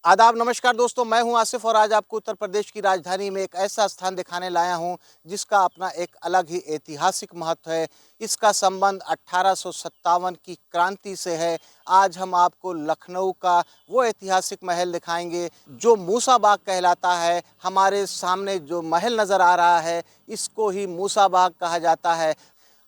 आदाब नमस्कार दोस्तों, मैं हूं आसिफ और आज आपको उत्तर प्रदेश की राजधानी में एक ऐसा स्थान दिखाने लाया हूं जिसका अपना एक अलग ही ऐतिहासिक महत्व है। इसका संबंध 1857 की क्रांति से है। आज हम आपको लखनऊ का वो ऐतिहासिक महल दिखाएंगे जो मूसा बाग कहलाता है। हमारे सामने जो महल नज़र आ रहा है इसको ही मूसा बाग कहा जाता है।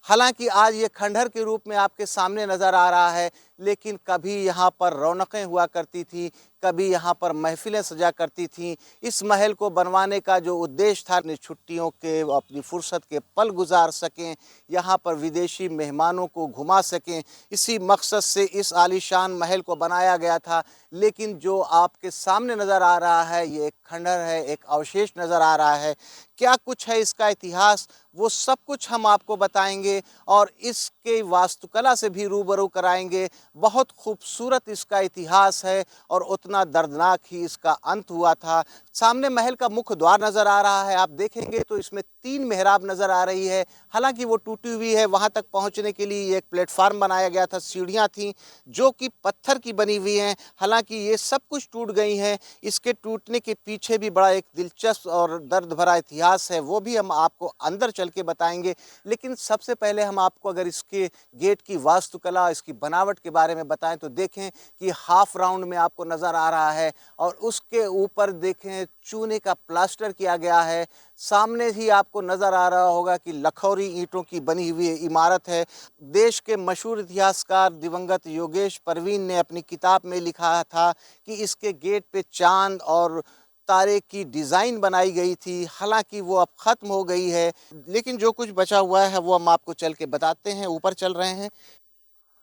हालांकि आज ये खंडहर के रूप में आपके सामने नज़र आ रहा है, लेकिन कभी यहाँ पर रौनकें हुआ करती थी, कभी यहाँ पर महफ़िलें सजा करती थीं। इस महल को बनवाने का जो उद्देश्य था, अपनी छुट्टियों के, अपनी फुर्सत के पल गुजार सकें, यहाँ पर विदेशी मेहमानों को घुमा सकें, इसी मकसद से इस आलीशान महल को बनाया गया था। लेकिन जो आपके सामने नज़र आ रहा है ये एक खंडहर है, एक अवशेष नज़र आ रहा है। क्या कुछ है इसका इतिहास, वो सब कुछ हम आपको बताएंगे और इसके वास्तुकला से भी रूबरू कराएंगे। बहुत खूबसूरत इसका इतिहास है और उतना दर्दनाक ही इसका अंत हुआ था। सामने महल का मुख्य द्वार नज़र आ रहा है, आप देखेंगे तो इसमें 3 मेहराब नज़र आ रही है। हालांकि वो टूटी हुई है, वहाँ तक पहुँचने के लिए एक प्लेटफार्म बनाया गया था, सीढ़ियाँ थीं जो कि पत्थर की बनी हुई हैं। हालांकि ये सब कुछ टूट गई हैं। इसके टूटने के पीछे भी बड़ा एक दिलचस्प और दर्द भरा इतिहास है, वो भी हम आपको अंदर चल के बताएंगे। लेकिन सबसे पहले हम आपको अगर इसके गेट की वास्तुकला, इसकी बनावट के बारे में बताएं तो देखें कि हाफ राउंड में आपको नज़र आ रहा है और उसके ऊपर देखें चूने का प्लास्टर किया गया है। सामने ही आपको नज़र आ रहा होगा कि लखौरी ईंटों की बनी हुई इमारत है। देश के मशहूर इतिहासकार दिवंगत योगेश परवीन ने अपनी किताब में लिखा था कि इसके गेट पे चाँद और तारे की डिज़ाइन बनाई गई थी। हालांकि वो अब ख़त्म हो गई है, लेकिन जो कुछ बचा हुआ है वो हम आपको चल के बताते हैं। ऊपर चल रहे हैं,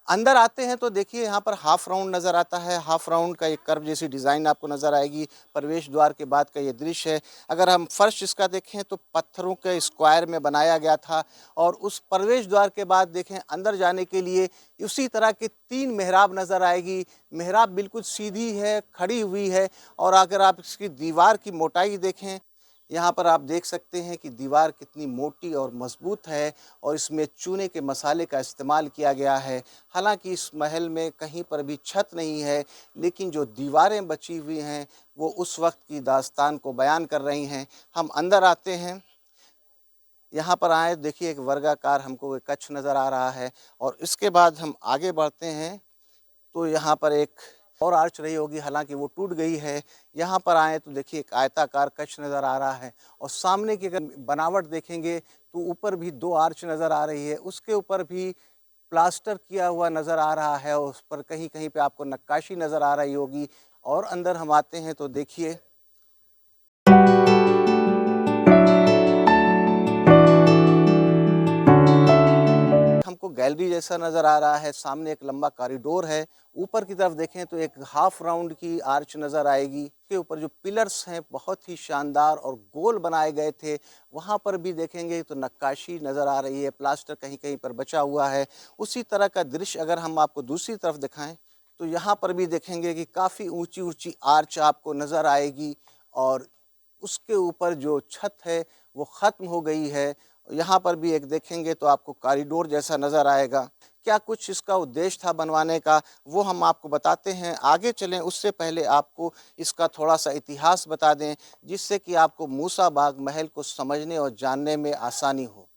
अंदर आते हैं तो देखिए यहाँ पर हाफ राउंड नज़र आता है। हाफ राउंड का एक कर्व जैसी डिज़ाइन आपको नज़र आएगी। प्रवेश द्वार के बाद का ये दृश्य है। अगर हम फर्श इसका देखें तो पत्थरों के स्क्वायर में बनाया गया था और उस प्रवेश द्वार के बाद देखें अंदर जाने के लिए उसी तरह के 3 मेहराब नज़र आएगी। मेहराब बिल्कुल सीधी है, खड़ी हुई है और अगर आप इसकी दीवार की मोटाई देखें, यहाँ पर आप देख सकते हैं कि दीवार कितनी मोटी और मजबूत है और इसमें चूने के मसाले का इस्तेमाल किया गया है। हालांकि इस महल में कहीं पर भी छत नहीं है, लेकिन जो दीवारें बची हुई हैं वो उस वक्त की दास्तान को बयान कर रही हैं। हम अंदर आते हैं, यहाँ पर आए देखिए एक वर्गाकार हमको एक कक्ष नज़र आ रहा है और इसके बाद हम आगे बढ़ते हैं तो यहाँ पर एक और आर्च रही होगी, हालांकि वो टूट गई है। यहाँ पर आएँ तो देखिए एक आयताकार कक्ष नज़र आ रहा है और सामने की अगर बनावट देखेंगे तो ऊपर भी 2 आर्च नज़र आ रही है। उसके ऊपर भी प्लास्टर किया हुआ नज़र आ रहा है और उस पर कहीं-कहीं पे आपको नक्काशी नज़र आ रही होगी। और अंदर हम आते हैं तो देखिए हमको गैलरी जैसा नज़र आ रहा है। सामने एक लंबा कॉरिडोर है। ऊपर की तरफ देखें तो एक हाफ राउंड की आर्च नज़र आएगी। के ऊपर जो पिलर्स हैं बहुत ही शानदार और गोल बनाए गए थे। वहाँ पर भी देखेंगे तो नक्काशी नज़र आ रही है, प्लास्टर कहीं-कहीं पर बचा हुआ है। उसी तरह का दृश्य अगर हम आपको दूसरी तरफ दिखाएँ तो यहाँ पर भी देखेंगे कि काफ़ी ऊँची-ऊँची आर्च आपको नज़र आएगी और उसके ऊपर जो छत है वो ख़त्म हो गई है। यहाँ पर भी एक देखेंगे तो आपको कॉरिडोर जैसा नज़र आएगा। क्या कुछ इसका उद्देश्य था बनवाने का, वो हम आपको बताते हैं। आगे चलें उससे पहले आपको इसका थोड़ा-सा इतिहास बता दें, जिससे कि आपको मूसा बाग महल को समझने और जानने में आसानी हो।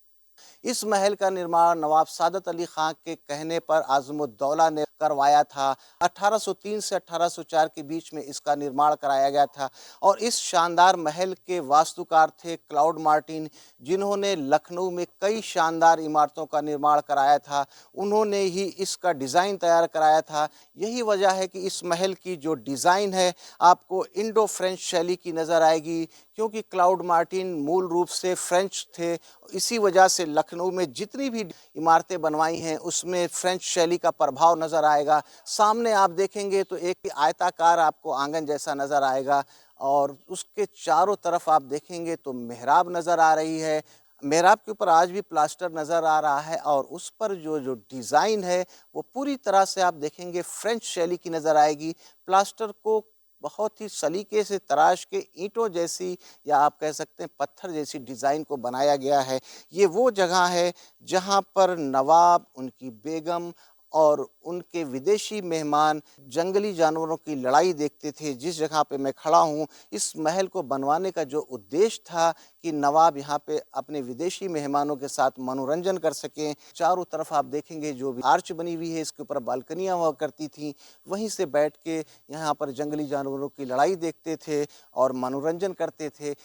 इस महल का निर्माण नवाब सादत अली खां के कहने पर आज़मुद्दौला ने करवाया था। 1803 से 1804 के बीच में इसका निर्माण कराया गया था और इस शानदार महल के वास्तुकार थे क्लाउड मार्टिन, जिन्होंने लखनऊ में कई शानदार इमारतों का निर्माण कराया था। उन्होंने ही इसका डिज़ाइन तैयार कराया था। यही वजह है कि इस महल की जो डिज़ाइन है आपको इंडो फ्रेंच शैली की नज़र आएगी, क्योंकि क्लाउड मार्टिन मूल रूप से फ्रेंच थे। इसी वजह से लखनऊ में जितनी भी इमारतें बनवाई हैं उसमें फ्रेंच शैली का प्रभाव नज़र आएगा। सामने आप देखेंगे तो एक आयताकार आपको आंगन जैसा नज़र आएगा और उसके चारों तरफ आप देखेंगे तो मेहराब नज़र आ रही है। मेहराब के ऊपर आज भी प्लास्टर नज़र आ रहा है और उस पर जो जो डिज़ाइन है वो पूरी तरह से आप देखेंगे फ्रेंच शैली की नज़र आएगी। प्लास्टर को बहुत ही सलीके से तराश के ईंटों जैसी या आप कह सकते हैं पत्थर जैसी डिज़ाइन को बनाया गया है। ये वो जगह है जहाँ पर नवाब, उनकी बेगम और उनके विदेशी मेहमान जंगली जानवरों की लड़ाई देखते थे। जिस जगह पे मैं खड़ा हूँ, इस महल को बनवाने का जो उद्देश्य था कि नवाब यहाँ पे अपने विदेशी मेहमानों के साथ मनोरंजन कर सकें। चारों तरफ आप देखेंगे जो भी आर्च बनी हुई है, इसके ऊपर बालकनियाँ हुआ करती थीं। वहीं से बैठ के यहाँ पर जंगली जानवरों की लड़ाई देखते थे और मनोरंजन करते थे।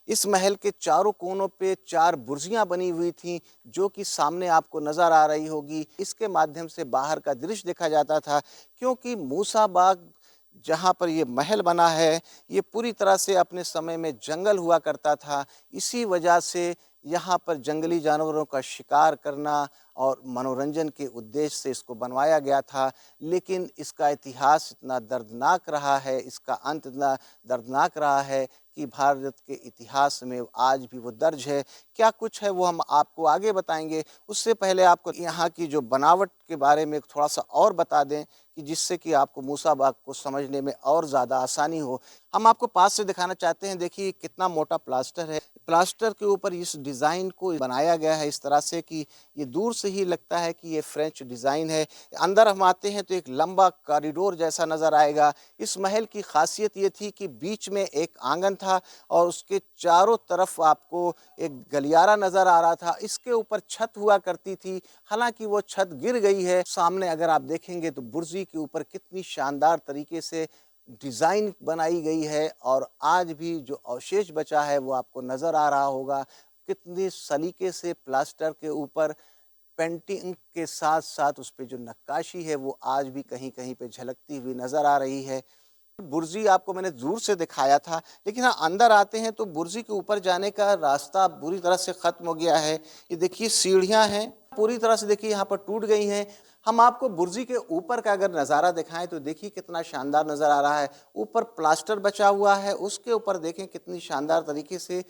इस महल के चारों कोनों पे 4 बुर्जियाँ बनी हुई थीं, जो कि सामने आपको नज़र आ रही होगी। इसके माध्यम से बाहर का दृश्य देखा जाता था, क्योंकि मूसा बाग जहाँ पर ये महल बना है, ये पूरी तरह से अपने समय में जंगल हुआ करता था। इसी वजह से यहाँ पर जंगली जानवरों का शिकार करना और मनोरंजन के उद्देश्य से इसको बनवाया गया था। लेकिन इसका इतिहास इतना दर्दनाक रहा है, इसका अंत इतना दर्दनाक रहा है कि भारत के इतिहास में आज भी वो दर्ज है। क्या कुछ है वो हम आपको आगे बताएँगे। उससे पहले आपको यहाँ की जो बनावट के बारे में थोड़ा-सा और बता दें कि जिससे कि आपको मूसा बाग को समझने में और ज़्यादा आसानी हो। हम आपको पास से दिखाना चाहते हैं, देखिए कितना मोटा प्लास्टर है। प्लास्टर के ऊपर इस डिज़ाइन को बनाया गया है इस तरह से कि ये दूर से ही लगता है कि ये फ्रेंच डिज़ाइन है। अंदर हम आते हैं तो एक लंबा कॉरिडोर जैसा नज़र आएगा। इस महल की ख़ासियत ये थी कि बीच में एक आंगन था और उसके चारों तरफ आपको एक गलियारा नज़र आ रहा था। इसके ऊपर छत हुआ करती थी, हालाँकि वो छत गिर गई है। सामने अगर आप देखेंगे तो बुर्जी के ऊपर कितनी शानदार तरीके से डिज़ाइन बनाई गई है और आज भी जो अवशेष बचा है वो आपको नज़र आ रहा होगा। कितनी सलीके से प्लास्टर के ऊपर पेंटिंग के साथ-साथ उस पे जो नक्काशी है वो आज भी कहीं-कहीं पे झलकती हुई नज़र आ रही है। बुर्जी आपको मैंने दूर से दिखाया था, लेकिन हाँ, अंदर आते हैं तो बुर्जी के ऊपर जाने का रास्ता बुरी तरह से ख़त्म हो गया है। ये देखिए सीढ़ियाँ हैं, पूरी तरह से देखिए यहाँ पर टूट गई हैं। हम आपको बुर्जी के ऊपर का अगर नज़ारा दिखाएँ तो देखिए कितना शानदार नज़र आ रहा है। ऊपर प्लास्टर बचा हुआ है, उसके ऊपर देखें कितनी शानदार तरीके से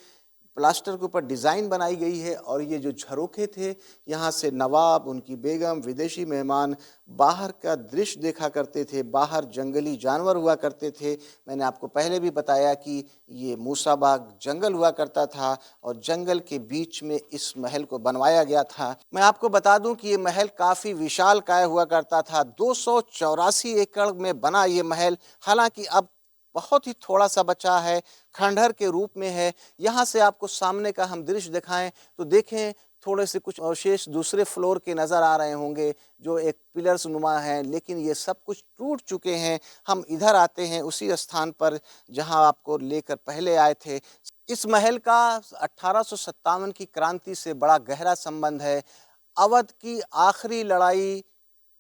प्लास्टर के ऊपर डिज़ाइन बनाई गई है और ये जो झरोखे थे, यहाँ से नवाब, उनकी बेगम, विदेशी मेहमान बाहर का दृश्य देखा करते थे। बाहर जंगली जानवर हुआ करते थे। मैंने आपको पहले भी बताया कि ये मूसा बाग जंगल हुआ करता था और जंगल के बीच में इस महल को बनवाया गया था। मैं आपको बता दूं कि ये महल काफ़ी विशालकाय हुआ करता था। 284 एकड़ में बना ये महल, हालाँकि अब बहुत ही थोड़ा-सा बचा है, खंडहर के रूप में है। यहाँ से आपको सामने का हम दृश्य दिखाएँ तो देखें, थोड़े से कुछ अवशेष दूसरे फ्लोर के नज़र आ रहे होंगे, जो एक पिलर्स नुमा हैं, लेकिन ये सब कुछ टूट चुके हैं। हम इधर आते हैं उसी स्थान पर जहाँ आपको लेकर पहले आए थे। इस महल का 1857 की क्रांति से बड़ा गहरा संबंध है। अवध की आखिरी लड़ाई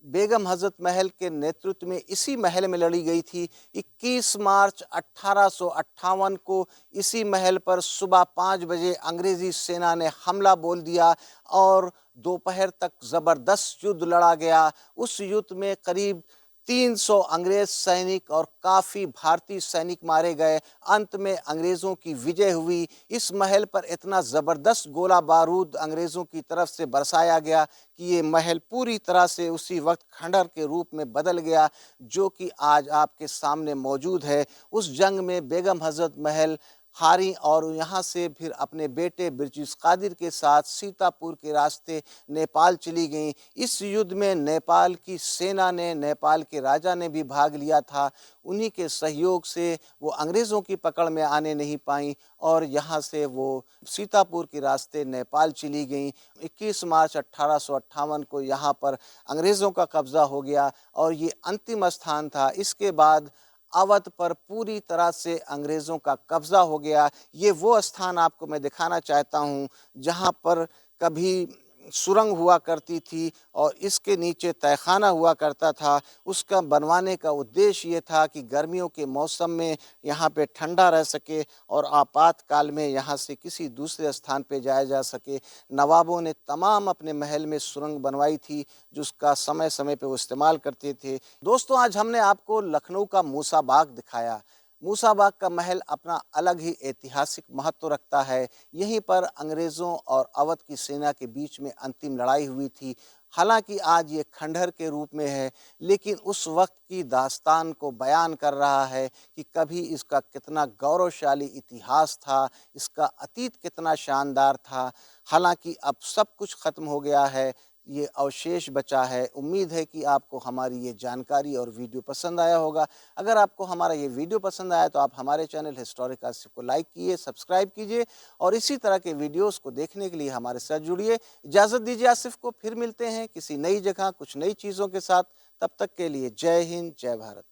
बेगम हज़रत महल के नेतृत्व में इसी महल में लड़ी गई थी। 21 मार्च 1858 को इसी महल पर सुबह 5 बजे अंग्रेज़ी सेना ने हमला बोल दिया और दोपहर तक ज़बरदस्त युद्ध लड़ा गया। उस युद्ध में करीब 300 अंग्रेज सैनिक और काफ़ी भारतीय सैनिक मारे गए। अंत में अंग्रेज़ों की विजय हुई। इस महल पर इतना ज़बरदस्त गोला बारूद अंग्रेज़ों की तरफ से बरसाया गया कि ये महल पूरी तरह से उसी वक्त खंडहर के रूप में बदल गया, जो कि आज आपके सामने मौजूद है। उस जंग में बेगम हज़रत महल हारी और यहाँ से फिर अपने बेटे ब्रिटिश कादिर के साथ सीतापुर के रास्ते नेपाल चली गईं। इस युद्ध में नेपाल की सेना ने, नेपाल के राजा ने भी भाग लिया था। उन्हीं के सहयोग से वो अंग्रेज़ों की पकड़ में आने नहीं पाईं और यहाँ से वो सीतापुर के रास्ते नेपाल चली गईं। 21 मार्च 1858 को यहाँ पर अंग्रेज़ों का कब्ज़ा हो गया और ये अंतिम स्थान था। इसके बाद अवध पर पूरी तरह से अंग्रेज़ों का कब्ज़ा हो गया। ये वो स्थान आपको मैं दिखाना चाहता हूँ, जहाँ पर कभी सुरंग हुआ करती थी और इसके नीचे तहखाना हुआ करता था। उसका बनवाने का उद्देश्य ये था कि गर्मियों के मौसम में यहाँ पे ठंडा रह सके और आपातकाल में यहाँ से किसी दूसरे स्थान पे जाया जा सके। नवाबों ने तमाम अपने महल में सुरंग बनवाई थी, जिसका समय-समय पे वो इस्तेमाल करते थे। दोस्तों, आज हमने आपको लखनऊ का मूसा बाग दिखाया। मूसा बाग का महल अपना अलग ही ऐतिहासिक महत्व रखता है। यहीं पर अंग्रेज़ों और अवध की सेना के बीच में अंतिम लड़ाई हुई थी। हालाँकि आज ये खंडहर के रूप में है, लेकिन उस वक़्त की दास्तान को बयान कर रहा है कि कभी इसका कितना गौरवशाली इतिहास था, इसका अतीत कितना शानदार था। हालाँकि अब सब कुछ ख़त्म हो गया है, ये अवशेष बचा है। उम्मीद है कि आपको हमारी ये जानकारी और वीडियो पसंद आया होगा। अगर आपको हमारा ये वीडियो पसंद आया तो आप हमारे चैनल हिस्टोरिक आसिफ को लाइक कीजिए, सब्सक्राइब कीजिए और इसी तरह के वीडियोस को देखने के लिए हमारे साथ जुड़िए। इजाज़त दीजिए आसिफ को, फिर मिलते हैं किसी नई जगह कुछ नई चीज़ों के साथ। तब तक के लिए जय हिंद, जय भारत।